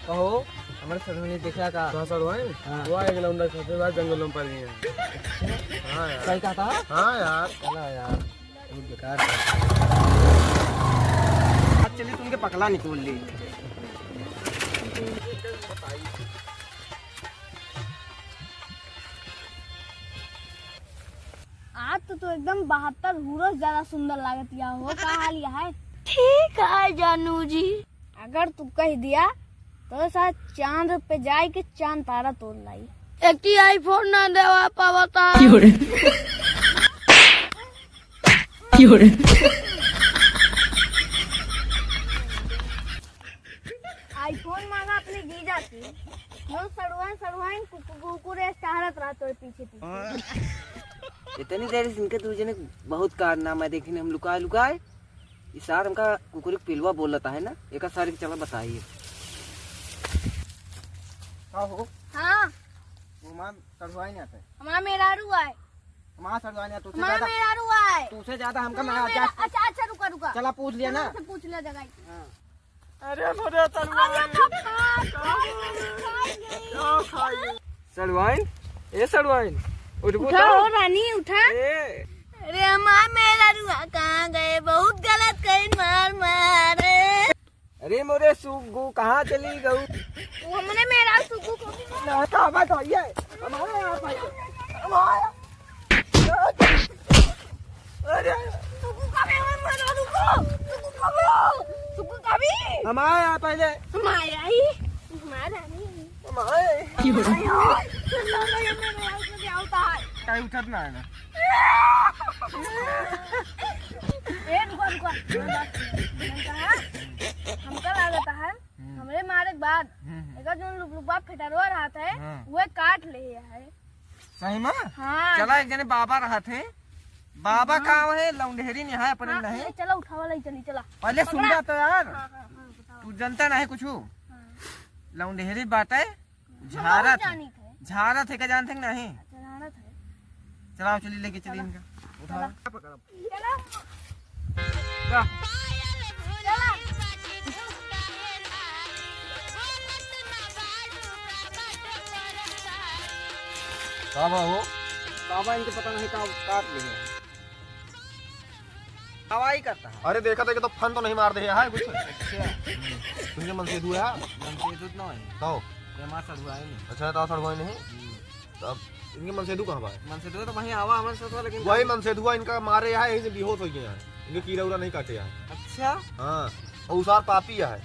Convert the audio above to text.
कहो हमारे सर ने देखा का कहाँ सर हुआ है? हाँ। वो एक लौंडा खाते बाद जंगलों पर गए हैं। हाँ यार। सही कहा था। हाँ यार। चला यार बहुत बेकार था। आज चलिए तुमके पकला निकोल ली। आज तो एकदम 72 हुरस ज्यादा सुंदर लागत या हो का हाल यह है। ठीक है जानू जी, अगर तू कह दिया तो साथ चांद पे जाए के चांद तारा तोड़ लाई। एक आईफोन ना देवा पावता आईफोन मांगा अपनी जीजा की, नो सड़वाइन कुकुरे चाहत रहा तो पीछे पीछे। इतनी देर से इनके तुझे ने बहुत कारनामा देखे हम लुकाए लुकाए। इस सार हमका कुकुर पिलवा बोलता है ना, एक सार की चला बताइए। हो हाँ वो मान सड़वाई नहीं आता है। हमारा मेहरारू है। हमारा सड़वाई नहीं आता, तुझसे हमारा ज्यादा मेहरारू है। तुझसे ज्यादा हमका मैं अच्छा अच्छा रुका रुका, चला पूछ लिया ना। से पूछ लिया जगह। अरे मोरे सड़वाइन ए सड़वाइन उठ उठा हो रानी उठा। ए अरे हमारा मेहरारू कहाँ गए, बहुत गलत कहीं मार मारे। अरे मोरे सुगु कहाँ चली गऊ? वो हमने मेरा सुकू को भी ना का बात है हमारे यहाँ भाई हमारा अरे सुकू का भी मेहरारू को सुकू का भी हमारे यहाँ पहले हमारा ही हमारा नहीं हमारे कहीं उठत ना है ना। हमका लागत है हमरे मारे के बाद एकर जो लुबलुबा फेटरवा रहा था वो काट ले है। सही में हाँ चला एक जने बाबा रहा थे। बाबा कहाँ है? लौंडेरी नहीं है अपने हाँ, नहीं। चला उठावा लाई चली चला। पहले सुन जा तो यार, हाँ, हाँ, हाँ, बताओ। तू जनता नहीं कुछ हाँ। लौंडेरी बात है। हम झारा बहुत थे जानी थे। झारा थे क्या जानते नहीं? चलाना था। चलाओ चली लेके चली इनका उठा चला जा। चला। बाबा हो बाबा इनके पता नहीं कहाँ काट लिए हवाई करता है। अरे देखा था कि तो फन तो नहीं मार दे है कुछ अच्छा तुझे मन से दुआ है मन से दूध ना है तो ये मार सड़वा है नहीं। अच्छा तो सड़वा नहीं तब इनके मन से दू कहाँ है? मन से दूध तो वहीं आवा हमारे साथ वाला, लेकिन वही मन से दुआ इनका मारे है, यही से बेहोश हो गए हैं। इनके कीड़ा उड़ा नहीं काटे हैं। अच्छा हाँ और उसार पापी है।